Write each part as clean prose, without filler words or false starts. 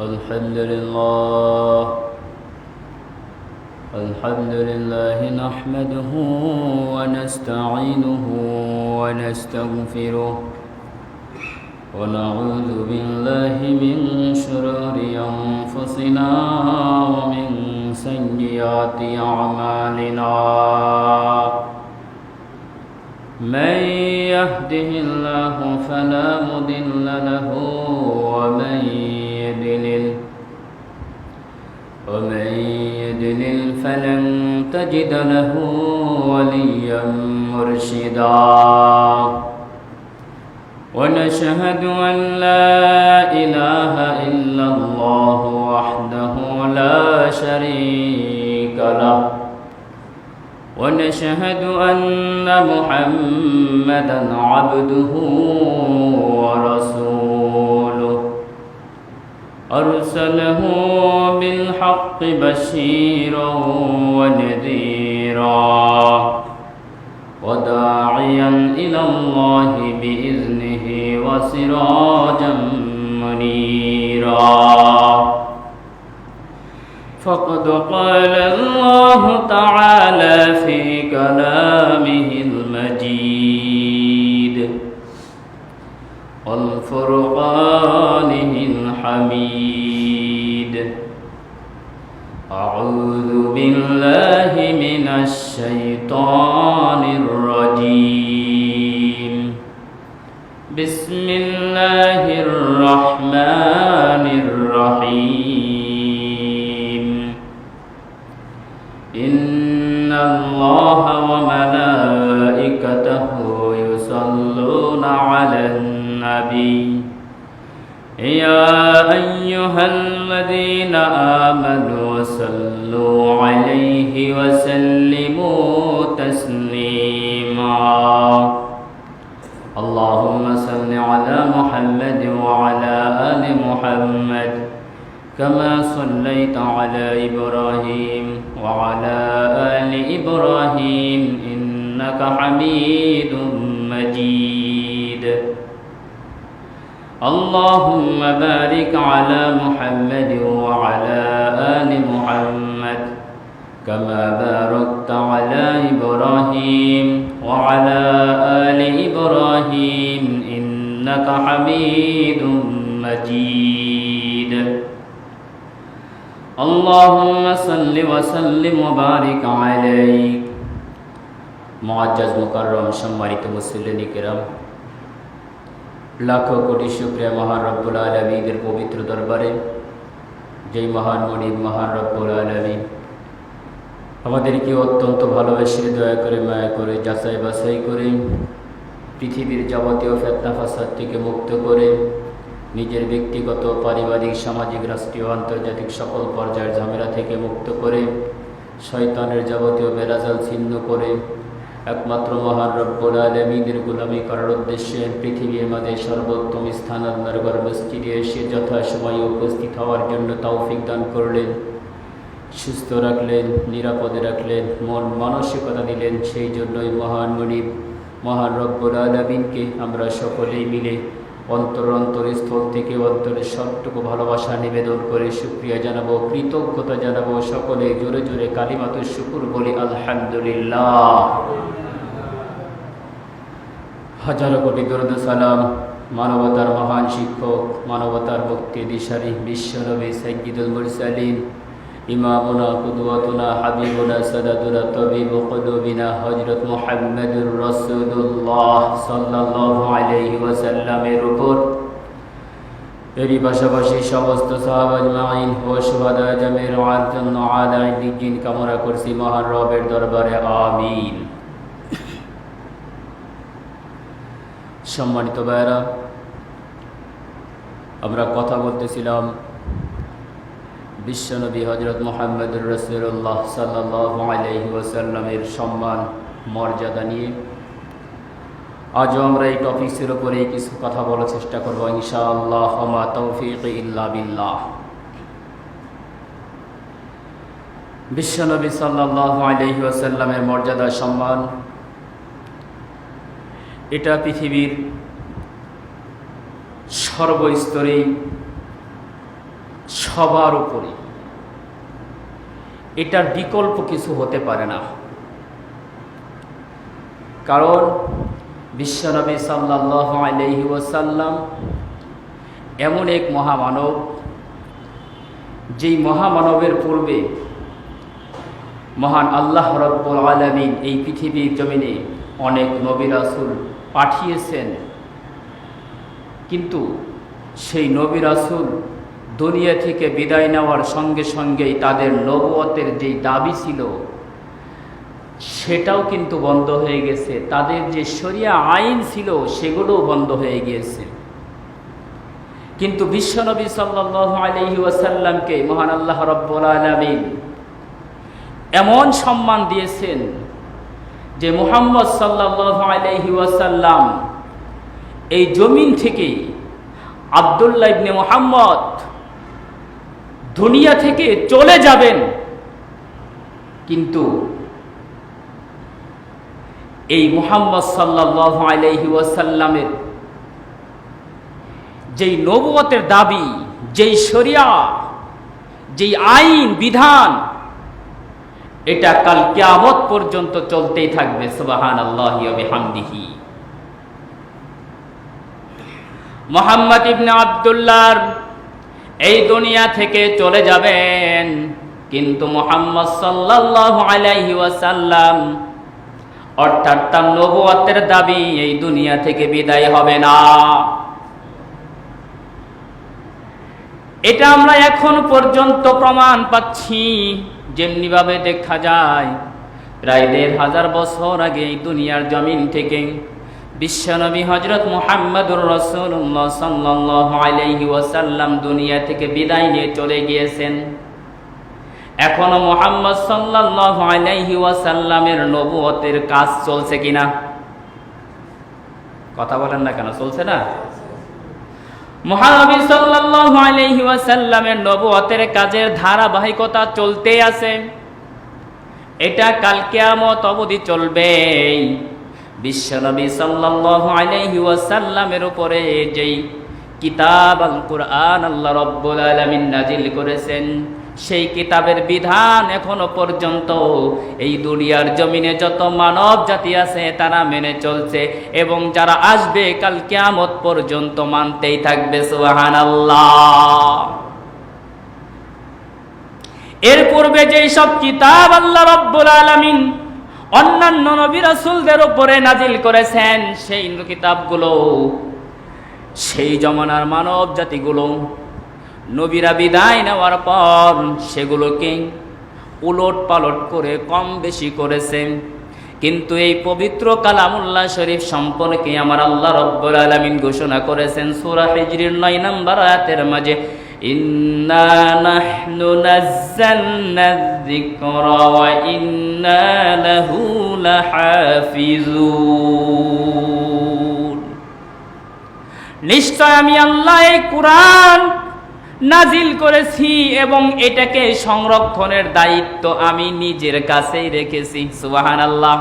الحمد لله الحمد لله نحمده ونستعينه ونستغفره ونعوذ بالله من شرور أنفسنا ومن سيئات أعمالنا من يهده الله فلا مضل له ومن يضلل فلن تجد له وليا مرشدا ونشهد أن لا إله إلا الله وحده لا شريك له ونشهد أن محمدا عبده ورسوله أرسله بالحق بشيرا ونذيرا وداعيا إلى الله بإذنه وسراجا منيرا فقد قال الله تعالى في كلامه المجيد والفرقانه الحميد أعوذ بالله من الشيطان الرجيم بسم الله الرحمن الرحيم إن الله وملائكته يصلون على النبي يا أيها الذين آمنوا صلوا عليه وسلموا تسليما اللهم صل على محمد وعلى آل محمد كما صليت على إبراهيم وعلى آل إبراهيم إنك حميد مجيد اللهم بارك على محمد وعلى آل محمد كما باركت على إبراهيم وعلى آل إبراهيم إنك حميد مجيد اللهم صل وسلم وبارك عليه মুআজ্জাজ মুকাররম সম্মানিত মুসলিম কিরাম লাখো কোটি শুকরিয়া মহান রব্বুল আলামিনের পবিত্র দরবারে যেই মহান মনিব মহান রব্বুল আলামিন আমাদেরকে অত্যন্ত ভালোবেসে দয়া করে মায়া করে যাচাই বাছাই করে পৃথিবীর যাবতীয় ফিতনা ফাসাদ থেকে মুক্ত করে নিজের ব্যক্তিগত পারিবারিক সামাজিক রাষ্ট্রীয় আন্তর্জাতিক সকল পর্যায়ের ঝামেলা থেকে মুক্ত করে শয়তানের যাবতীয় বেলাজাল ছিন্ন করে একমাত্র মহান রব্বুল আলামিনের গোলামি করার উদ্দেশ্যে পৃথিবীর মাঝে সর্বোত্তম স্থান আল্লাহর ঘর মসজিদে এসে যথাসময়ে উপস্থিত হওয়ার জন্য তৌফিক দান করলেন, সুস্থ রাখলেন, নিরাপদে রাখলেন, মন মানসিকতা দিলেন। সেই জন্যই মহান মনিব মহান রব্বুল আলামিনকে আমরা সকলেই মিলে অন্তরস্থল থেকে অন্তরের সবটুকু ভালোবাসা নিবেদন করে শুকরিয়া জানাবো, কৃতজ্ঞতা জানাবো। সকলে জোরে জোরে কালিমাতুশ শুকুর বলি আলহামদুলিল্লাহ। হাজারো কোটি দরুদ সালাম মানবতার মহান শিক্ষক, মানবতার মুক্তি দিশারি বিশ্বনবী সাইয়্যিদুল মুরসালিন ইমামুনা কুদওয়াতুনা হাবিবুনা সাদাতুনা তাবিবু কুলুবিনা হযরত মুহাম্মদুর রাসূলুল্লাহ সাল্লাল্লাহু আলাইহি ওয়াসাল্লামের উপর, এরই পাশাপাশি সমস্ত সাহাবা আজমাইন ও শুহাদা জামির ওয়াজন্য আদায় দিন কামনা করছি মহান রবের দরবারে আমিন। সম্মানিত ভাইরা, আমরা কথা বলতেছিলাম বিশ্বনবী হযরত মুহাম্মদুর রাসূলুল্লাহ সাল্লাল্লাহু আলাইহি ওয়াসাল্লামের সম্মান মর্যাদা নিয়ে। আজও আমরা এই টপিক্সের উপরে কিছু কথা বলার চেষ্টা করব ইনশাআল্লাহ। ওয়া তাওফীক ইল্লা বিল্লাহ। বিশ্বনবী সাল্লাল্লাহু আলাইহি ওয়াসাল্লামের মর্যাদা সম্মান এটা পৃথিবীর সর্বস্তরেই সবার উপরে, এটার বিকল্প কিছু হতে পারে না। কারণ বিশ্বনবী সাল্লাল্লাহু আলাইহি ওয়াসাল্লাম এমন এক মহামানব, যেই মহামানবের পূর্বে মহান আল্লাহ রাব্বুল আলামিন এই পৃথিবীর জমিনে অনেক নবী রাসূল পাঠিয়েছেন, কিন্তু সেই নবী রাসূল দুনিয়া থেকে বিদায় নেওয়ার সঙ্গে সঙ্গেই তাদের নবুয়তের যেই দাবি ছিল সেটাও কিন্তু বন্ধ হয়ে গেছে। তাদের যে শরিয়া আইন ছিল সেগুলোও বন্ধ হয়ে গিয়েছে। কিন্তু বিশ্বনবী সাল্লাল্লাহু আলাইহি ওয়াসাল্লামকে মহান আল্লাহ রাব্বুল আলামিন এমন সম্মান দিয়েছেন যে মুহাম্মদ সাল্লাল্লাহু আলাইহি ওয়াসাল্লাম এই জমিন থেকে, আব্দুল্লাহ ইবনে মুহাম্মদ দুনিয়া থেকে চলে যাবেন, কিন্তু এই মুহাম্মদ সাল্লাল্লাহু আলাইহি ওয়াসাল্লামের যেই নবুয়তের দাবি, যেই শরিয়া, যেই আইন বিধান, এটা কাল কিয়ামত পর্যন্ত চলতেই থাকবে। সুবহানাল্লাহি ওয়া বিহামদিহি। মুহাম্মদ ইবনে আব্দুল্লাহ এই দুনিয়া থেকে চলে যাবেন, কিন্তু মুহাম্মদ সাল্লাল্লাহু আলাইহি ওয়াসাল্লাম অর্থাৎ তার নবুয়তের দাবি এই দুনিয়া থেকে বিদায় হবে না। এটা আমরা এখন পর্যন্ত প্রমাণ পাচ্ছি। যেমনিভাবে দেখা যায় প্রায় ১৫০০ বছর আগে এই দুনিয়ার জমিন থেকে বিশ্বনবী হযরত মুহাম্মদুর রাসূলুল্লাহ সাল্লাল্লাহু আলাইহি ওয়াসাল্লাম দুনিয়া থেকে বিদায় নিয়ে চলে গিয়েছেন। এখনো মুহাম্মদ সাল্লাল্লাহু আলাইহি ওয়াসাল্লামের নবুয়তের কাজ চলছে কিনা? কথা বলেন না কেন? চলছে না? মুহাম্মদ সাল্লাল্লাহু আলাইহি ওয়াসাল্লামের নবুয়তের কাজের ধারাবাহিকতা চলতেই আছে। এটা কাল কিয়ামত অবধি চলবে। বিশ্বনবী সাল্লাল্লাহু আলাইহি ওয়াসাল্লামের উপরে যেই কিতাব আল কুরআন আল্লাহ রাব্বুল আলামিন নাজিল করেছেন, সেই কিতাবের বিধান এখনো পর্যন্ত এই দুনিয়ার জমিনে যত মানব জাতি আছে তারা মেনে চলছে, এবং যারা আসবে কাল কিয়ামত পর্যন্ত মানতেই থাকবে। সুবহানাল্লাহ। এর পূর্বে যেই সব কিতাব আল্লাহ রাব্বুল আলামিন অন্যান্য নবী রাসূলদের উপরে নাজিল করেছেন, সেই কিতাবগুলো সেই জমানার মানব জাতিগুলো নবীরা বিদায় নেওয়ার পর সেগুলোকে উলট পালট করে কম বেশি করেছেন। কিন্তু এই পবিত্র কালামুল্লাহ শরীফ সম্পর্কে আমার আল্লাহ রাব্বুল আলামিন ঘোষণা করেছেন সূরা হিজরির ৯ নম্বর আয়াতের মাঝে, ইন্না নাহনু নাযালনা যিকরা ওয়া ইন্না লাহু লাহাফিজুন। নিশ্চয় আমি আল্লাহ এই কুরআন নাজিল করেছি এবং এটাকে সংরক্ষণের দায়িত্ব আমি নিজের কাছেই রেখেছি। সুবহানাল্লাহ।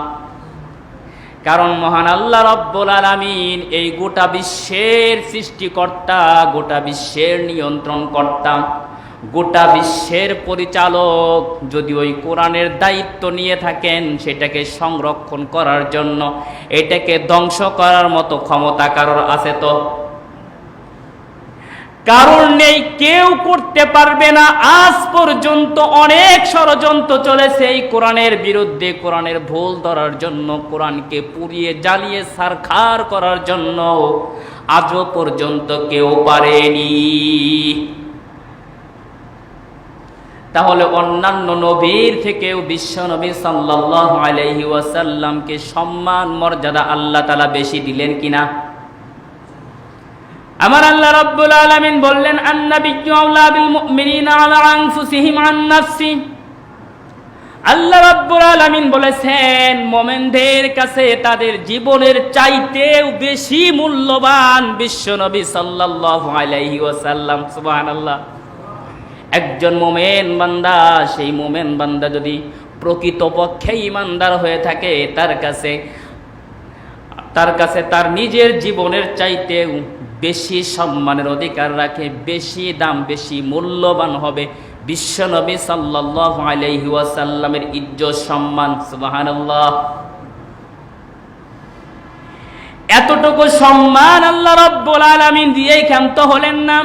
কারণ মহান আল্লাহ রাব্বুল আলামিন এই গোটা বিশ্বের সৃষ্টিকর্তা, গোটা বিশ্বের নিয়ন্ত্রণকর্তা, গোটা বিশ্বের পরিচালক। যদি ওই কোরআনের দায়িত্ব নিয়ে থাকেন সেটাকে সংরক্ষণ করার জন্য, এটাকে ধ্বংস করার মতো ক্ষমতা কারোর আছে? তো কারণ নেই, কেউ করতে পারবে না। আজ পর্যন্ত অনেক ষড়যন্ত্র চলেছে এই কোরআনের বিরুদ্ধে, কোরআনের ভুল ধরার জন্য, কোরআনকে পুড়িয়ে জ্বালিয়ে ছারখার করার জন্য। আজও পর্যন্ত কেউ পারেনি। তাহলে অন্যান্য নবীর থেকেও বিশ্বনবী সাল্লাল্লাহু আলাইহি ওয়াসাল্লামকে সম্মান মর্যাদা আল্লাহ তাআলা বেশি দিলেন কিনা? আমার আল্লাহ রাব্বুল আলামিন বললেন, আন-নাবিয়্যু আওলা বিল মুমিনিনা আলা আনফুসিহিম আন নাফসি। আল্লাহ রাব্বুল আলামিন বলেছেন, মুমিনদের কাছে তাদের জীবনের চাইতেও বেশি মূল্যবান বিশ্বনবী সাল্লাল্লাহু আলাইহি ওয়াসাল্লাম। সুবহানাল্লাহ। একজন মুমিন বান্দা, সেই মুমিন বান্দা যদি প্রকৃতপক্ষে ঈমানদার হয়ে থাকে, তার কাছে তার নিজের জীবনের চাইতেও বেশি সম্মানের অধিকার রাখে, বেশি দাম, বেশি মূল্যবান হবে বিশ্বনবী সাল্লাল্লাহু আলাইহি ওয়াসাল্লামের ইজ্জত সম্মান। সুবহানাল্লাহ। এতটুকু সম্মান আল্লাহ রাব্বুল আলামিন দিয়েই ক্ষান্ত হলেন না,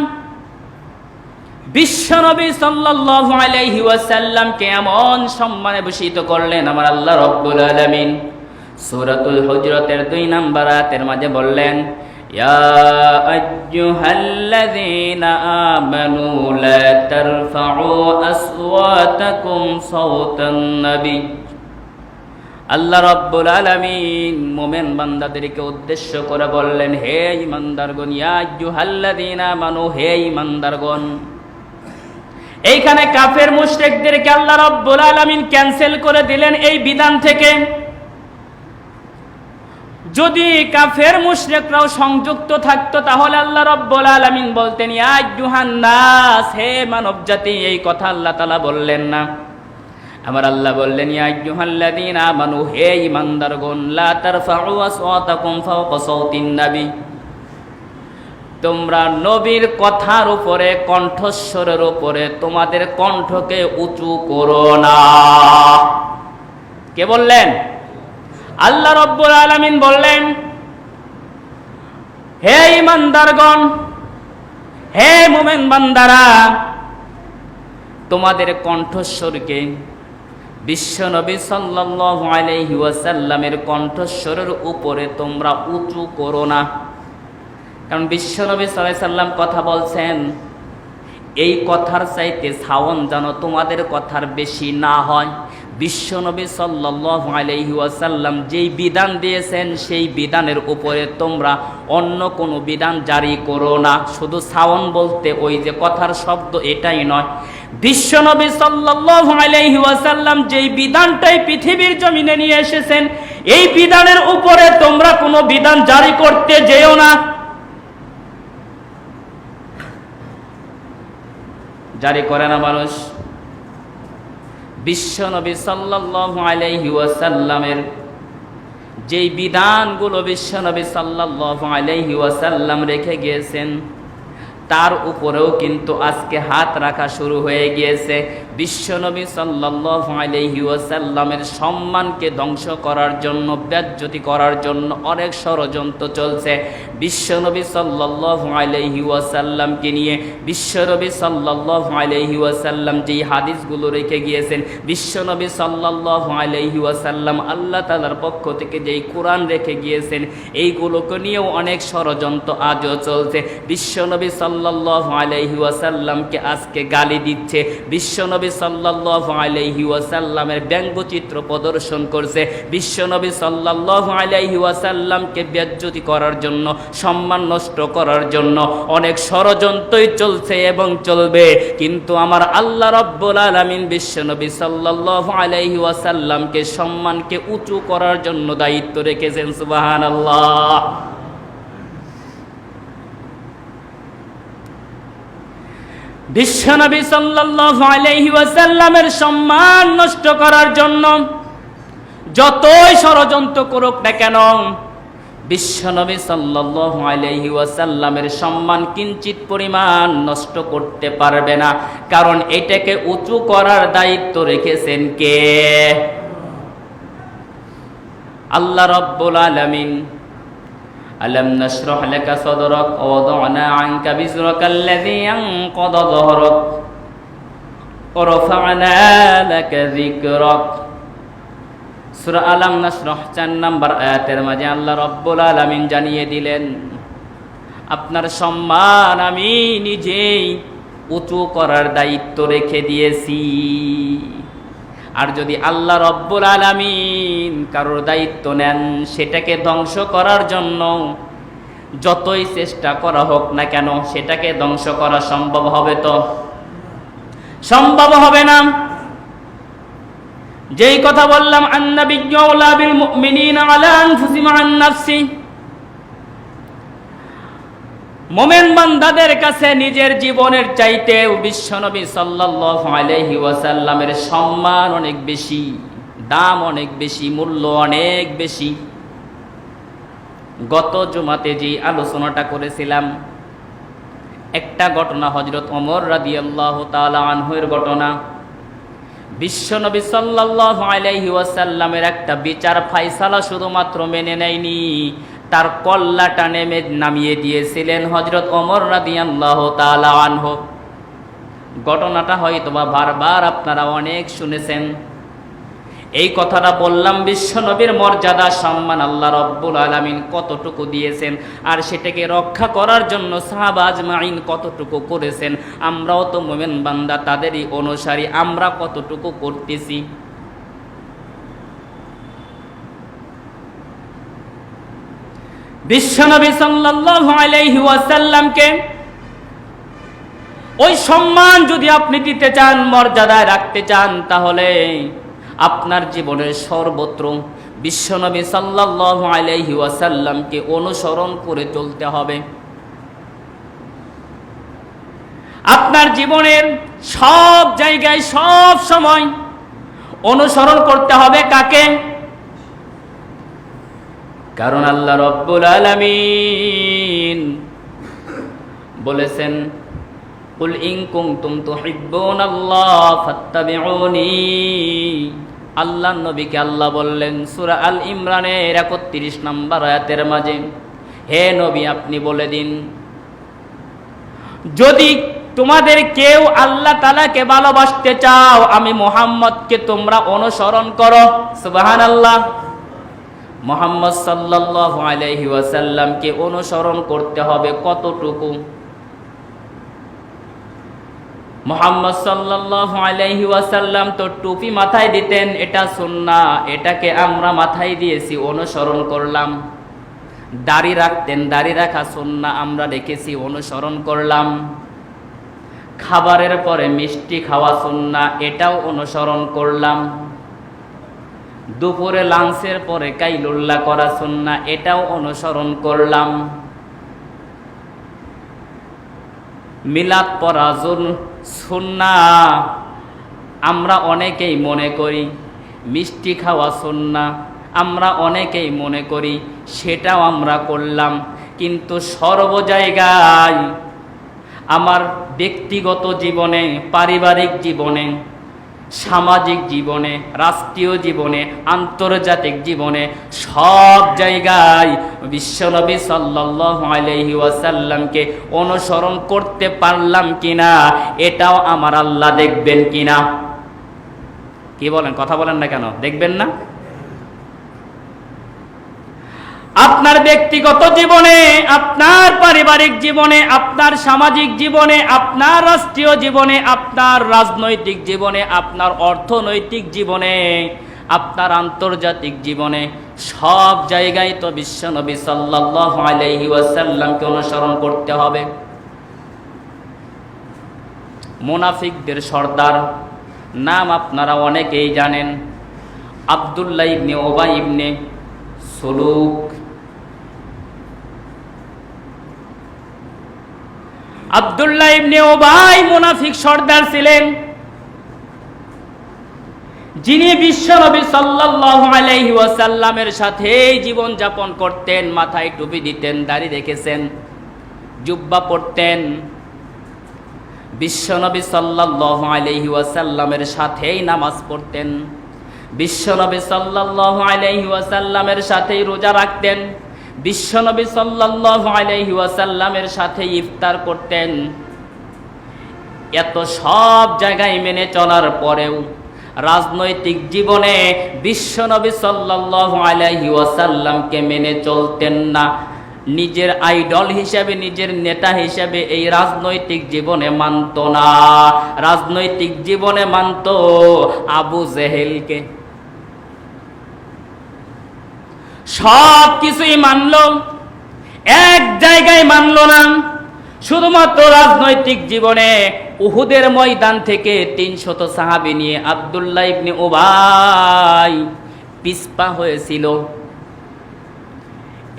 বিশ্বনবী সাল্লাল্লাহু আলাইহি ওয়াসাল্লামকে এমন সম্মানে ভূষিত করলেন আমার আল্লাহ রাব্বুল আলামিন। সূরাতুল হুজরাতের 2 নম্বর আয়াতের মাঝে বললেন, ইয়া আইয়ুহাল্লাযীনা আমানু লা তারফাউ আসওয়াতাকুম সাওতান নবী। আল্লাহ রাব্বুল আলামিন মুমিন বান্দাদেরকে উদ্দেশ্য করে বললেন, হে ঈমানদারগণ, ইয়া আইয়ুহাল্লাযীনা আমানু, হে ঈমানদারগণ। এইখানে কাফের মুশরিকদেরকে আল্লাহ রাব্বুল আলামিন ক্যান্সেল করে দিলেন এই বিধান থেকে। যদি কাফের মুশরিকরাও সংযুক্ত থাকতো তাহলে আল্লাহ রাব্বুল আলামিন বলতেন, ইয়া আইয়ুহান নাস, হে মানব জাতি। এই কথা আল্লাহ তাআলা বললেন না। আমার আল্লাহ বললেন, ইয়া আইয়ুহাল্লাযীনা আমানু, হে ঈমানদারগণ, লা তারফাউ আসওয়াতাকুম ফাওকা সাওতিন নবী। তোমরা নবীর কথার উপরে, কণ্ঠস্বরের উপরে তোমাদের কণ্ঠকে উঁচু করো না। কে বললেন? আল্লাহ রাব্বুল আলামিন বললেন, হে ঈমানদারগণ, হে মুমিন বান্দারা, তোমাদের কণ্ঠস্বরকে বিশ্বনবী সাল্লাল্লাহু আলাইহি ওয়াসাল্লামের কণ্ঠস্বরের উপরে তোমরা উঁচু করো না। কারণ বিশ্বনবী সাল্লাল্লাহু আলাইহি সাল্লাম কথা বলছেন, এই কথার চাইতে সাউন্ড যেন তোমাদের কথার বেশি না হয়। বিশ্বনবী সাল্লাল্লাহু আলাইহি ওয়াসাল্লাম যেই বিধান দিয়েছেন সেই বিধানের উপরে তোমরা অন্য কোনো বিধান জারি করো না। শুধু সাউন্ড বলতে ওই যে কথার শব্দ এটাই নয়, বিশ্বনবী সাল্লাল্লাহু আলাইহি ওয়াসাল্লাম যেই বিধানটাই পৃথিবীর জমিনে নিয়ে এসেছেন এই বিধানের উপরে তোমরা কোনো বিধান জারি করতে যেও না। জারি করে না মানুষ। বিশ্বনবী সাল্লাল্লাহু আলাইহি ওয়াসাল্লামের যেই বিধানগুলো বিশ্বনবী সাল্লাল্লাহু আলাইহি ওয়াসাল্লাম রেখে গিয়েছেন তার উপরেও কিন্তু আজকে হাত রাখা শুরু হয়ে গিয়েছে। বিশ্বনবী সাল্লাল্লাহু আলাইহি ওয়াসাল্লামের সম্মানকে ধ্বংস করার জন্য, বেজ্জতি করার জন্য অনেক ষড়যন্ত্র চলছে। বিশ্বনবী সাল্লাল্লাহু আলাইহি ওয়াসাল্লামকে নিয়ে বিশ্বনবী সাল্লাল্লাহু আলাইহি ওয়াসাল্লাম যেই হাদিসগুলো রেখে গিয়েছেন, বিশ্বনবী সাল্লাল্লাহু আলাইহি ওয়াসাল্লাম আল্লাহ তাআলার পক্ষ থেকে যেই কোরআন রেখে গিয়েছেন এইগুলোকে নিয়েও অনেক ষড়যন্ত্র আজও চলছে। বিশ্বনবী সাল্লাল্লাহু আলাইহি ওয়াসাল্লামকে আজকে গালি দিচ্ছে, বিশ্বনবী সাল্লাল্লাহু আলাইহি ওয়াসাল্লামের ব্যঙ্গচিত্র প্রদর্শন করছে, বিশ্বনবী সাল্লাল্লাহু আলাইহি ওয়াসাল্লামকে বেজ্জতি করার জন্য, সম্মান নষ্ট করার জন্য অনেক ষড়যন্ত্রই চলছে এবং চলবে। কিন্তু আমার আল্লাহ রাব্বুল আলামিন বিশ্বনবী সাল্লাল্লাহু আলাইহি ওয়াসাল্লামকে সম্মানকে উঁচু করার জন্য দায়িত্ব রেখেছেন। সুবহানাল্লাহ। বিশ্বনবী সাল্লাল্লাহু আলাইহি ওয়াসাল্লামের সম্মান নষ্ট করার জন্য যতই ষড়যন্ত্র করুক না কেন বিশ্বনবী সাল্লাল্লাহু আলাইহি ওয়াসাল্লামের সম্মান কিঞ্চিত পরিমাণ নষ্ট করতে পারবে না। কারণ এটাকে উঁচু করার দায়িত্ব রেখেছেন কে? আল্লাহ রাব্বুল আলামিন। আলম নাশরাহ লাকা সাদরাক ওয়া ওয়াদা'না আনকা বিজরাকাল্লাযী আনকাদা যহরাক ওয়া রাফা'না লাকা যিকরাক। সূরা আলম নাশরাহ 4 নম্বর আয়াতের মাঝে আল্লাহ রাব্বুল আলামিন জানিয়ে দিলেন, আপনার সম্মান আমি নিজেই উঁচু করার দায়িত্ব রেখে দিয়েছি। আর যদি আল্লাহ রাব্বুল আলামিন কারোর দায়িত্ব নেন সেটাকে ধ্বংস করার জন্য যতই চেষ্টা করা হোক না কেন সেটাকে ধ্বংস করা সম্ভব হবে? তো সম্ভব হবে না। যেই কথা বললাম, আন-নাবিয়্যু আওলা বিল মুমিনিনা আলা আনফুসিহিম আন নাফসি, মুমিন বান্দাদের কাছে নিজের জীবনের চাইতেও বিশ্বনবী সাল্লাল্লাহু আলাইহি ওয়াসাল্লামের সম্মান অনেক বেশি, দাম অনেক বেশি, মূল্য অনেক বেশি। গত জুমাতে যে আলোচনাটা করেছিলাম, একটা ঘটনা হযরত ওমর রাদিয়াল্লাহু তাআলা আনহুর ঘটনা। বিশ্বনবী সাল্লাল্লাহু আলাইহি ওয়াসাল্লামের একটা বিচার ফায়সালা শুধুমাত্র মেনে নেয়নি, তার কল্লাটা নামিয়ে দিয়েছিলেন হযরত ওমর রাদিয়াল্লাহু তাআলা আনহু। ঘটনাটা হয়তোবা বারবার আপনারা অনেক শুনেছেন। এই কথাটা বললাম, বিশ্বনবীর মর্যাদা সম্মান আল্লাহ রাব্বুল আলামিন কতটুকু দিয়েছেন, আর সেটাকে রক্ষা করার জন্য সাহাবা আজমাইন কতটুকু করেছেন। আমরাও তো মুমিন বান্দা, তাদেরই অনুসারী, আমরা কতটুকু করতেছি। বিশ্বনবী সাল্লাল্লাহু আলাইহি ওয়াসাল্লামকে ওই সম্মান যদি আপনি দিতে চান, মর্যাদায় রাখতে চান, তাহলে আপনার জীবনের সর্বত্র বিশ্বনবী সাল্লাল্লাহু আলাইহি ওয়াসাল্লামকে অনুসরণ করে চলতে হবে। আপনার জীবনের সব জায়গায় সব সময় অনুসরণ করতে হবে কাকে? কারণ আল্লাহ রাব্বুল আলামিন বলেছেন, কুল ইন কুনতুম তুহিব্বুনাল্লাহ ফাত্তাবিউনি। আল্লাহ নবীকে আল্লাহ বললেন সূরা আল ইমরানের ৩১ নম্বর আয়াতের মাঝে, হে নবী আপনি বলে দিন, যদি তোমাদের কেউ আল্লাহ তাআলাকে ভালোবাসতে চাও, আমি মুহাম্মদকে তোমরা অনুসরণ করো। সুবহানাল্লাহ। মুহাম্মদ সাল্লাল্লাহু আলাইহি ওয়াসাল্লামকে অনুসরণ করতে হবে কতটুকু? মুহাম্মদ সাল্লাল্লাহু আলাইহি ওয়াসাল্লাম তো টুপি মাথায় দিতেন, এটা সুন্নাহ, এটাকে আমরা মাথায় দিয়েছি, অনুসরণ করলাম। দাড়ি রাখতেন, দাড়ি রাখা সুন্নাহ, আমরা রেখেছি, অনুসরণ করলাম। খাবারের পরে মিষ্টি খাওয়া সুন্নাহ, এটাও অনুসরণ করলাম। দুপুরে লাঞ্চের পরে কাইলুল্লাহ করা সুন্নাহ, এটাও অনুসরণ করলাম। মিলাদ পড়া সুন্নাহ, আমরা অনেকেই মনে করি। মিষ্টি খাওয়া সুন্নাহ, আমরা অনেকেই মনে করি, সেটাও আমরা করলাম। কিন্তু সর্ব জায়গায় আমার ব্যক্তিগত জীবনে, পারিবারিক জীবনে, সামাজিক জীবনে, রাষ্ট্রীয় জীবনে, আন্তর্জাতিক জীবনে, সব জায়গায় বিশ্বনবী সাল্লাল্লাহু আলাইহি ওয়াসাল্লামকে অনুসরণ করতে পারলাম কিনা, এটাও আমার আল্লাহ দেখবেন কিনা। কি বলেন? কথা বলেন না কেন? দেখবেন না? আপনার ব্যক্তিগত জীবনে, আপনার পারিবারিক জীবনে, আপনার সামাজিক জীবনে, আপনার রাষ্ট্রীয় জীবনে, আপনার রাজনৈতিক জীবনে, আপনার অর্থনৈতিক জীবনে, আপনার আন্তর্জাতিক জীবনে, সব জায়গায় তো বিশ্বনবী সাল্লাল্লাহু আলাইহি ওয়াসাল্লামকে অনুসরণ করতে হবে। মুনাফিকদের সর্দার নাম আপনারা অনেকেই জানেন, আব্দুল্লাহ ইবনে উবাই ইবনে সুলুক। আব্দুল্লাহ ইবনে উবাই মুনাফিক সর্দার ছিলেন, যিনি বিশ্বনবী সাল্লাল্লাহু আলাইহি ওয়াসাল্লামের সাথে জীবন যাপন করতেন, মাথায় টুপি দিতেন, দাড়ি রেখেছেন, জুব্বা পরতেন, বিশ্বনবী সাল্লাল্লাহু আলাইহি ওয়াসাল্লামের সাথেই নামাজ পড়তেন, বিশ্বনবী সাল্লাল্লাহু আলাইহি ওয়াসাল্লামের সাথেই রোজা রাখতেন, বিশ্বনবী সাল্লাল্লাহু আলাইহি ওয়াসাল্লামের সাথে ইফতার করতেন। এত সব জায়গায় মেনে চলার পরেও রাজনৈতিক জীবনে বিশ্বনবী সাল্লাল্লাহু আলাইহি ওয়াসাল্লামকে মেনে চলতেন না। নিজের আইডল হিসাবে, নিজের নেতা হিসাবে এই রাজনৈতিক জীবনে মানত না। রাজনৈতিক জীবনে মানত আবু জেহেলকে। সব কিছুই মানল, এক জায়গায় মানল না। শুধুমাত্র রাজনৈতিক জীবনে উহুদের ময়দান থেকে ৩০০ সাহাবী নিয়ে আব্দুল্লাহ ইবনে উবাই পিছপা হয়েছিল।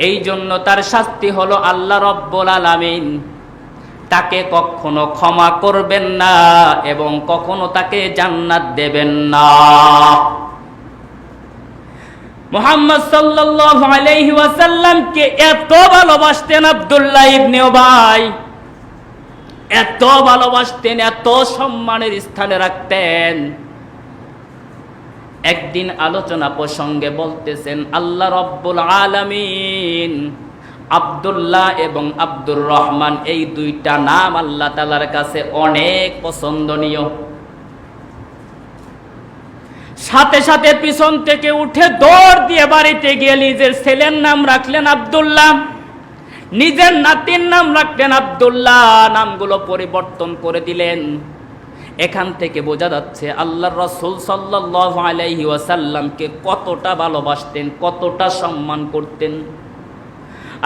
এই জন্য তার শাস্তি হলো আল্লাহ রাব্বুল আলামিন তাকে কখনো ক্ষমা করবেন না এবং কখনো তাকে জান্নাত দেবেন না। মুহাম্মদ সাল্লাল্লাহু আলাইহি ওয়াসাল্লামকে এত ভালোবাসতেন আব্দুল্লাহ ইবনে উবাই, এত ভালোবাসতেন, এত সম্মানের স্থানে রাখতেন। একদিন আলোচনা প্রসঙ্গে বলতেছেন, আল্লাহ রব্বুল আলামিন আব্দুল্লাহ এবং আব্দুর রহমান এই দুইটা নাম আল্লাহ তাআলার কাছে অনেক পছন্দনীয়। সাথে সাথে পিছন থেকে উঠে দৌড় দিয়ে বাড়িতে গিয়ে নিজের ছেলের নাম রাখলেন আব্দুল্লাহ, নিজের নাতির নাম রাখলেন আব্দুল্লাহ, নামগুলো পরিবর্তন করে দিলেন। এখান থেকে বোঝা যাচ্ছে আল্লাহর রাসূল সাল্লাল্লাহু আলাইহি ওয়াসাল্লামকে কতটা ভালোবাসতেন, কতটা সম্মান করতেন।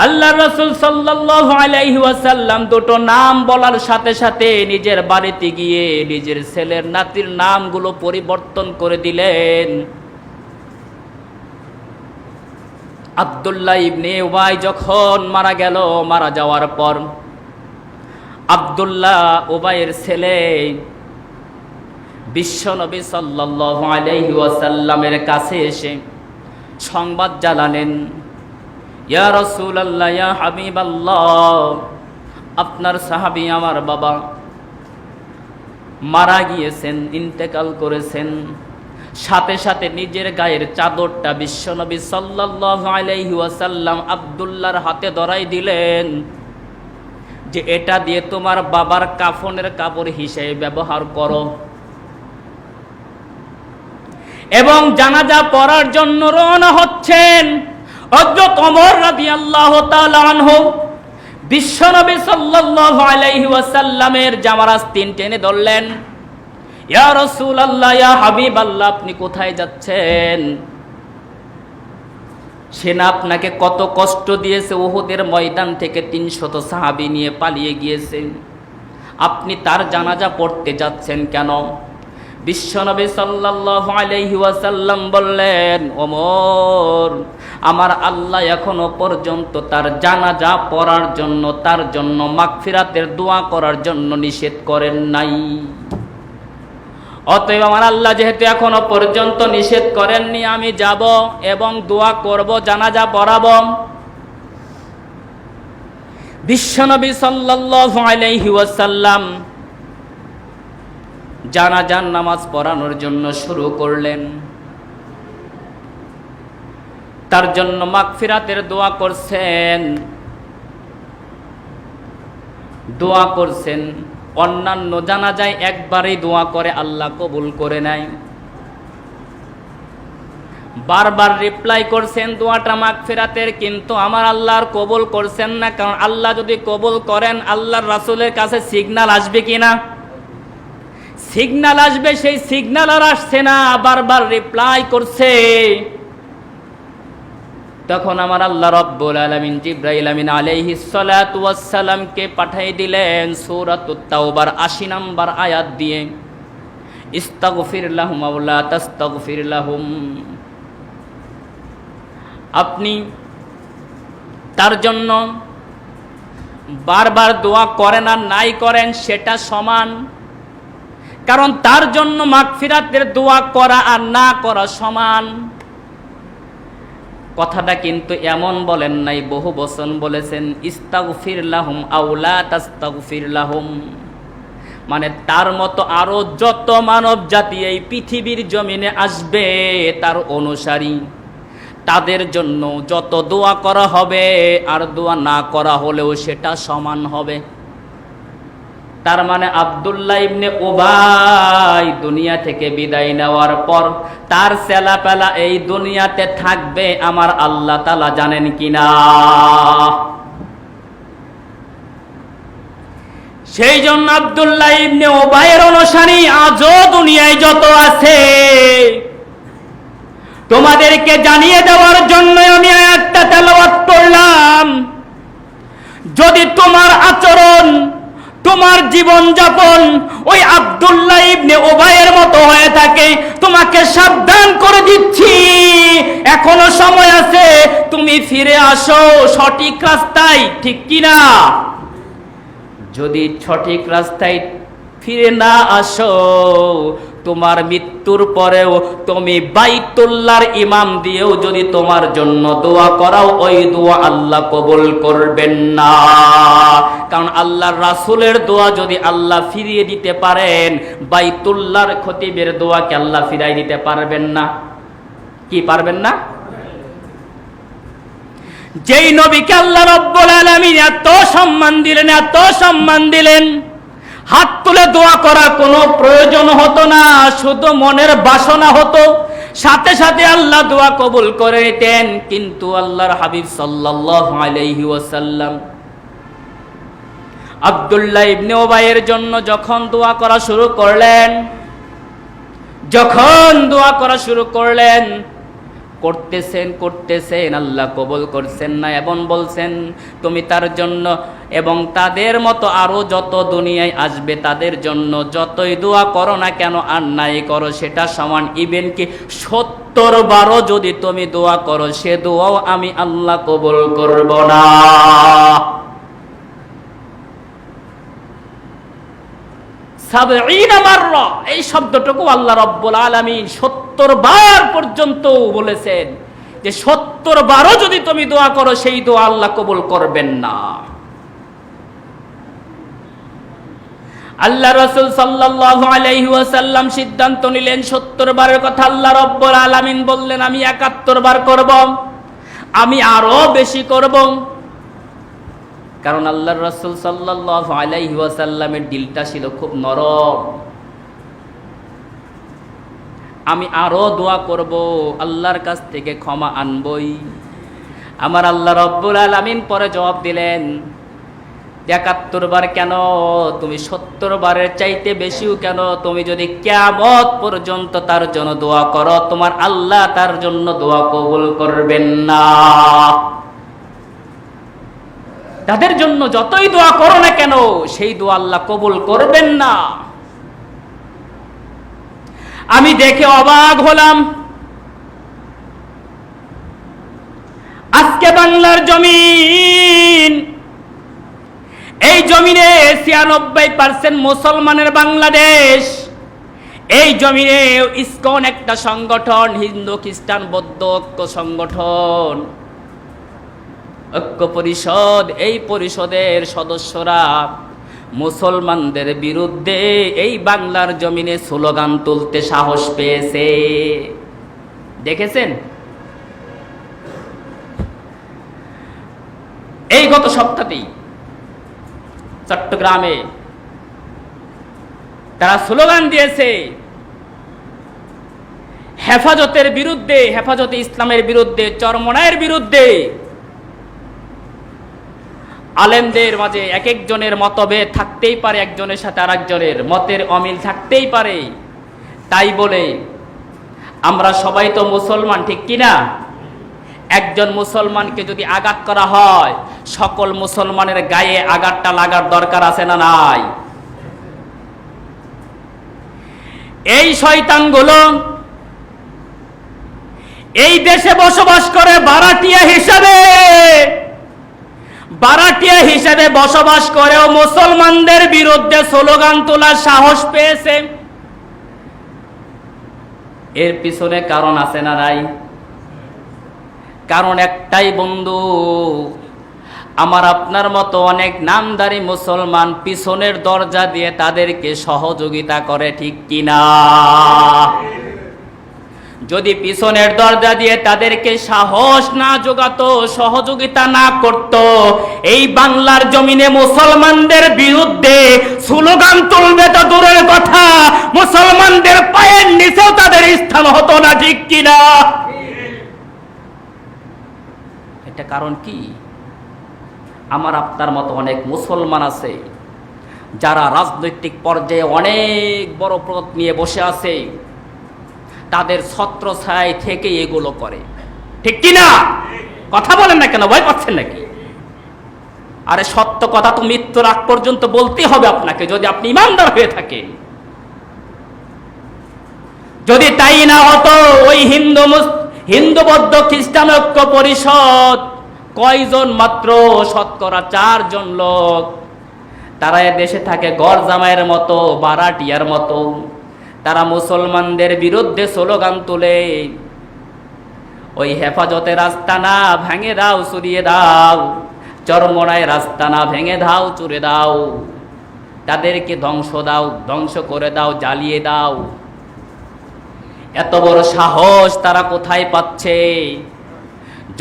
আল্লাহর রাসূল সাল্লাল্লাহু আলাইহি ওয়াসাল্লাম দুটো নাম বলার সাথে সাথে নিজের বাড়িতে গিয়ে নিজের ছেলের নাতির নামগুলো পরিবর্তন করে দিলেন। আব্দুল্লাহ ইবনে উবাই যখন মারা গেল, মারা যাওয়ার পর আব্দুল্লাহ উবাইয়ের ছেলে বিশ্বনবী সাল্লাল্লাহু আলাইহি ওয়াসাল্লামের কাছে এসে সংবাদ জানালেন, ইয়া রাসূলুল্লাহ, ইয়া হাবিবাল্লাহ, আপনার সাহাবী আমার বাবা মারা গিয়েছেন, ইন্তেকাল করেছেন। সাথে সাথে নিজের গায়ের চাদরটা বিশ্বনবী সাল্লাল্লাহু আলাইহি ওয়াসাল্লাম আব্দুল্লাহর হাতে ধরাই দিলেন যে এটা দিয়ে তোমার বাবার কাফনের কাপড় হিসেবে ব্যবহার করো। এবং জানাজা পড়ার জন্য রওনা হচ্ছেন হযরত ওমর রাদিয়াল্লাহু তাআলা আনহু বিশ্বনবী সাল্লাল্লাহু আলাইহি ওয়াসাল্লামের জামার আস্তিন টেনে ধরলেন, ইয়া রাসূলুল্লাহ, ইয়া হাবিবাল্লাহ, আপনি কোথায় যাচ্ছেন? সেনা আপনাকে কত কষ্ট দিয়েছে, উহুদের ময়দান থেকে ৩০০ সাহাবী নিয়ে পালিয়ে গিয়েছেন, আপনি তার জানাজা পড়তে যাচ্ছেন কেন? বিশ্বনবী সাল্লাল্লাহু আলাইহি ওয়াসাল্লাম বললেন, ওমর, আমার আল্লাহ এখনো পর্যন্ত তার জানাজা পড়ার জন্য, তার জন্য মাগফিরাতের দোয়া করার জন্য নিষেধ করেন নাই। অতএব আমার আল্লাহ যেহেতু এখনো পর্যন্ত নিষেধ করেননি, আমি যাব এবং দোয়া করব, জানাজা পড়াবো। বিশ্বনবী সাল্লাল্লাহু আলাইহি ওয়াসাল্লাম জানাজার নামাজ পড়ানোর জন্য শুরু করলেন। তার জন্য মাগফিরাতের দোয়া করছেন। অন্যান্য জানাজায় একবারই দোয়া করে আল্লাহ কবুল করে নেয়, বারবার রিপ্লাই করছেন দোয়াটা মাগফিরাতের, কিন্তু আমার আল্লাহর কবুল করছেন না। কারণ আল্লাহ যদি কবুল করেন, আল্লাহর রাসূলের কাছে সিগন্যাল আসবে কিনা? সিগন্যাল আসবে, সেই সিগন্যাল আর আসছে না, বারবার রিপ্লাই করছে। তখন আমার আল্লাহ রব্বুল আলামিন জিবরাইল আমিন আলাইহিস সালাতু ওয়াস সালামকে পাঠিয়ে দিলেন সূরাতুত তাওবার ৮০ নম্বর আয়াত দিয়ে, ইস্তাগফির লাহুম আও লা তাস্তাগফির লাহুম। আপনি তার জন্য বারবার দোয়া করেন আর নাই করেন সেটা সমান, কারণ তার জন্য মাগফিরাতের দোয়া করা আর না করা সমান। কথাটা কিন্তু এমন বলেন নাই, বহু বচন বলেছেন, ইস্তাগফির লাহুম আও লা তাস্তাগফির লাহুম। মানে তার মতো আরো যত মানব জাতি এই পৃথিবীর জমিনে আসবে তার অনুসারী, তাদের জন্য যত দোয়া করা হবে আর দোয়া না করা হলেও সেটা সমান হবে। তার মানে আব্দুল্লাহ ইবনে উবাই দুনিয়া থেকে বিদায় নেওয়ার পর তার ছেলেপেলা এই দুনিয়াতে থাকবে আমার আল্লাহ তাআলা জানেন কিনা? সেই জন্য আব্দুল্লাহ ইবনে উবাইয়ের অনুসারী আজও দুনিয়ায় যত আছে, তোমাদেরকে জানিয়ে দেওয়ার জন্য আমি আয়াতটা তেলাওয়াত করলাম। যদি তোমার আচরণ, তোমার জীবন যাপন ওই আব্দুল্লাহ ইবনে উবাইয়ের মতো হয়ে থাকে, তোমাকে সাবধান করে দিচ্ছি, এখনো সময় আছে, তুমি ফিরে আসো সঠিক রাস্তায়, ঠিক কিনা? যদি সঠিক রাস্তায় ফিরে না আসো, তোমার মৃত্যুর পরেও তুমি বাইতুল্লাহর ইমাম দিয়েও যদি তোমার জন্য দোয়া করাও, ওই দোয়া আল্লাহ কবুল করবেন না। কারণ আল্লাহর রাসূলের দোয়া যদি আল্লাহ ফিরিয়ে দিতে পারেন, বাইতুল্লাহর খতিবের দোয়াকে আল্লাহ ফিরাই দিতে পারবেন না? কি পারবেন না? যেই নবীকে আল্লাহ রাব্বুল আলামিন এত সম্মান দিলেন, এত সম্মান দিলেন, হাত তুলে দোয়া করার কোনো প্রয়োজন হতো না, শুধু মনের বাসনা হতো, সাথে সাথে আল্লাহ দোয়া কবুল করে নিতেন। কিন্তু আল্লাহর হাবিব সাল্লাল্লাহু আলাইহি ওয়াসাল্লাম আব্দুল্লাহ ইবনে উবাইয়ের জন্য যখন দোয়া করা শুরু করলেন, করতেছেন, আল্লাহ কবুল করছেন না, এবং বলছেন তুমি তার জন্য এবং তাদের মতো আরো যত দুনিয়ায় আসবে তাদের জন্য যতই দোয়া করো না কেন, আর নাই করো সেটা সমান। ইভেন কি 70 বারও যদি তুমি দোয়া করো, সে দোয়াও আমি আল্লাহ কবুল করব না। সাবঈনা মাররা, এই শব্দটুকু আল্লাহ রাব্বুল আলামিন 70 বার পর্যন্ত বলেছেন যে 70 বারও যদি তুমি দোয়া করো, সেই দোয়া আল্লাহ কবুল করবেন না। আল্লাহ রাসূল সাল্লাল্লাহু আলাইহি ওয়াসাল্লাম সিদ্ধান্ত নিলেন 70 বারের কথা আল্লাহ রাব্বুল আলামিন বললেন আমি 71 বার করব, আমি আরো বেশি করব। কারণ আল্লাহর রাসূল সাল্লাল্লাহু আলাইহি ওয়াসাল্লামের দিলটা ছিল খুব নরম। আমি আরো দোয়া করব, আল্লাহর কাছ থেকে ক্ষমা আনবই। আমার আল্লাহ রাব্বুল আলামিন পরে জবাব দিলেন 71 বার কেন, তুমি 70 বারের চাইতে বেশিও কেন, তুমি যদি কিয়ামত পর্যন্ত তার জন্য দোয়া করো, তোমার আল্লাহ তার জন্য দোয়া কবুল করবেন না। তাদের জন্য যতই দোয়া করো না কেন, সেই দোয়া আল্লাহ কবুল করবেন না। আমি দেখে অবাক হলাম, আজকে বাংলার জমিন, এই জমিনে 96% মুসলমানের বাংলাদেশ, এই জমিনে ইসকন একটা সংগঠন, হিন্দু খ্রিস্টান বৌদ্ধ ঐক্য সংগঠন, ঐক্য পরিষদ, এই পরিষদের সদস্যরা মুসলমানদের বিরুদ্ধে এই বাংলার জমিনে স্লোগান তুলতে সাহস পেয়েছে। দেখেছেন? এই গত সপ্তাহেই চট্টগ্রামে তারা স্লোগান দিয়েছে হেফাজতের বিরুদ্ধে, হেফাজতে ইসলামের বিরুদ্ধে, চরমনায়ের বিরুদ্ধে। আলেমদের মাঝে এক একজনের মতভেদ থাকতেই পারে, একজনের সাথে আরেকজনের মতের অমিল থাকতেই পারে, তাই বলে আমরা সবাই তো মুসলমান, ঠিক কিনা? একজন মুসলমানকে যদি আঘাত করা হয়, সকল মুসলমানের গায়ে আঘাতটা লাগার দরকার আছে না নাই? এই শয়তানগুলো এই দেশে বসবাস করে ভাড়াটিয়া হিসাবে বসবাস করেও মুসলমানদের বিরুদ্ধে স্লোগান তোলার সাহস পেয়েছে। এর পিছনে কারণ আছে না নাই? কারণ একটাই বন্ধু, আমার আপনার মতো অনেক নামধারী মুসলমান পিছনের দরজা দিয়ে তাদেরকে সহযোগিতা করে, ঠিক কিনা? যদি পিছনের দরজা দিয়ে তাদেরকে সাহস না জোগাতো, সহযোগিতা না করত, এই বাংলার জমিনে মুসলমানদের বিরুদ্ধে স্লোগান তুলবে তো দূরের কথা, মুসলমানদের পায়ের নিচেও তাদের স্থান হতো না, ঠিক কিনা? এটা কারণ কি? আমার আপনার মতো অনেক মুসলমান আছে যারা রাজনৈতিক পর্যায়ে অনেক বড় পদ নিয়ে বসে আছে, তাদের ছত্রছায়া থেকে এগুলো করে, ঠিক কিনা? কথা বলেন না কেন, ভয় পাচ্ছেন নাকি? আরে সত্য কথা তো মৃত্যুর আগ পর্যন্ত বলতেই হবে আপনাকে, যদি আপনি ইমানদার হয়ে থাকেন। যদি তাই না হতো, ওই হিন্দু বৌদ্ধ খ্রিস্টান ঐক্য পরিষদ কয়জন মাত্র, শতকরা 4 জন লোক, তারা দেশে থাকে গড় জামাইয়ের মতো, বারাটিয়ার মতো। তারা মুসলমানদের বিরুদ্ধে স্লোগান তোলে, ওই হেফাজতের আস্তানা ভেঙে দাও, চুরিয়ে দাও, চরমোনায় রাস্তানা ভেঙে দাও, চুরে দাও, তাদেরকে ধ্বংস করে দাও, জ্বালিয়ে দাও। এত বড় সাহস তারা কোথায় পাচ্ছে?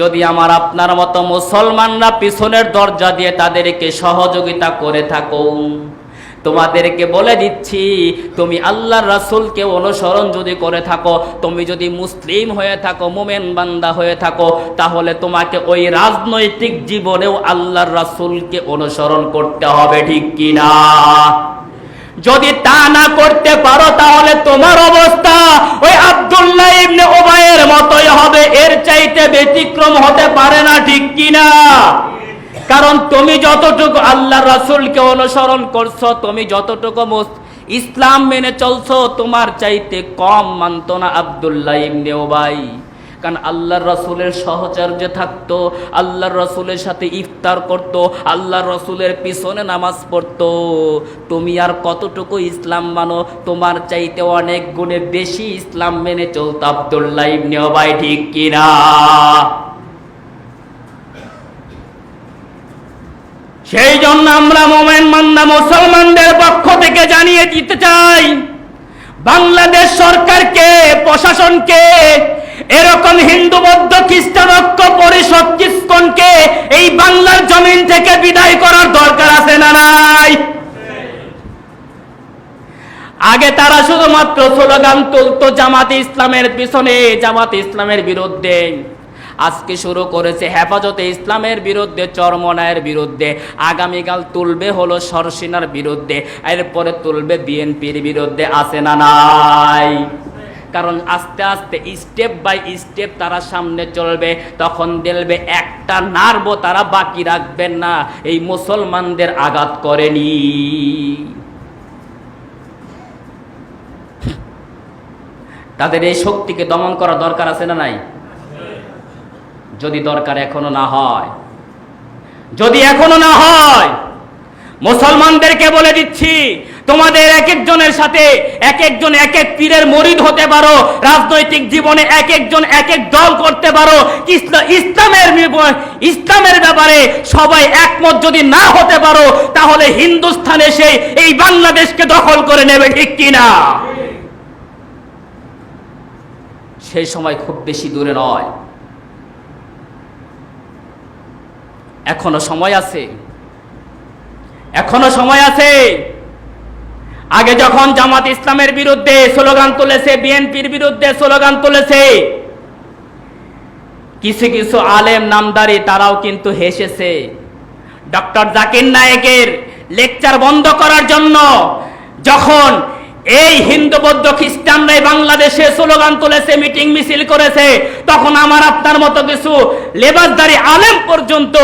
যদি আমার আপনার মতো মুসলমানরা পিছনের দরজা দিয়ে তাদেরকে সহযোগিতা করে থাকো, তোমাদেরকে বলে দিচ্ছি, তুমি আল্লাহর রাসূলকে অনুসরণ যদি করে থাকো, তুমি যদি মুসলিম হয়ে থাকো, মুমিন বান্দা হয়ে থাকো, তাহলে তোমাকে ওই রাজনৈতিক জীবনেও আল্লাহর রাসূলকে অনুসরণ করতে হবে, ঠিক কিনা? যদি তা না করতে পারো তাহলে তোমার অবস্থা ওই আব্দুল্লাহ ইবনে উবাইয়ের মতোই হবে, এর চাইতে ব্যতিক্রম হতে পারে না, ঠিক কিনা? কারণ তুমি যতটুকু আল্লাহর রাসূলকে অনুসরণ করছো, তুমি যতটুকু ইসলাম মেনে চলছো, তোমার চাইতে কম মানতো না আব্দুল্লাহ ইবনে উবাই। কারণ আল্লাহর রাসূলের সহচর্যে থাকতো, আল্লাহর রাসূলের সাথে ইফতার করত, আল্লাহর রাসূলের পিছনে নামাজ পড়তো। তুমি আর কতটুকু ইসলাম মানো? তোমার চাইতে অনেক গুণে বেশি ইসলাম মেনে চলতো আব্দুল্লাহ ইবনে উবাই, ঠিক কিনা? সেই জন্য আমরা মুমিন বান্দা মুসলমানদের পক্ষ থেকে জানিয়ে দিতে চাই, বাংলাদেশ সরকারকে, প্রশাসনকে, এরকম হিন্দু বৌদ্ধ খ্রিস্টান ঐক্য পরিষদ কিসকনকে এই বাংলার জমিন থেকে বিদায় করার দরকার আছে না নাই? আগে তারা শুধুমাত্র স্লোগান তুলতো জামাতে ইসলামের পিছনে, জামাতে ইসলামের বিরুদ্ধে। আজকে শুরু করেছে হেফাজতে ইসলামের বিরুদ্ধে, চরমোনায়ের বিরুদ্ধে, আগামীকাল তুলবে হলো শর্ষিনার বিরুদ্ধে, এরপরে তুলবে বিএনপির বিরুদ্ধে, আছে না নাই? কারণ আস্তে আস্তে স্টেপ বাই স্টেপ তারা সামনে চলবে, তখন দেখবে একটা নার্ভও তারা বাকি রাখবেন না এই মুসলমানদের আঘাত করেনি। তাদের এই শক্তিকে দমন করা দরকার আছে না নাই? যদি দরকার এখনো না হয়, যদি এখনো না হয়, মুসলমানদেরকে বলে দিচ্ছি, তোমাদের এক একজনের সাথে এক একজন এক এক পীরের মুরিদ হতে পারো, রাজনৈতিক জীবনে এক একজন এক এক দল করতে পারো, ইসলামের ব্যাপারে সবাই একমত যদি না হতে পারো, তাহলে হিন্দুস্তান এসে এই বাংলাদেশকে দখল করে নেবে, ঠিক কিনা? সেই সময় খুব বেশি দূরে নয়, এখনো সময় আছে, এখনো সময় আছে। আগে যখন জামাত ইসলামের বিরুদ্ধে স্লোগান তুলেছে, বিএনপির বিরুদ্ধে স্লোগান তুলেছে, কিছু কিছু আলেম নামদারি তারাও কিন্তু হেসেছে। ডক্টর জাকির নায়েকের লেকচার বন্ধ করার জন্য যখন এই হিন্দু বৌদ্ধ খ্রিস্টানরাই বাংলাদেশে স্লোগান তুলেছে, মিটিং মিছিল করেছে, তখন আমার আপনার মতো কিছু লেবাসদারি আলেম পর্যন্ত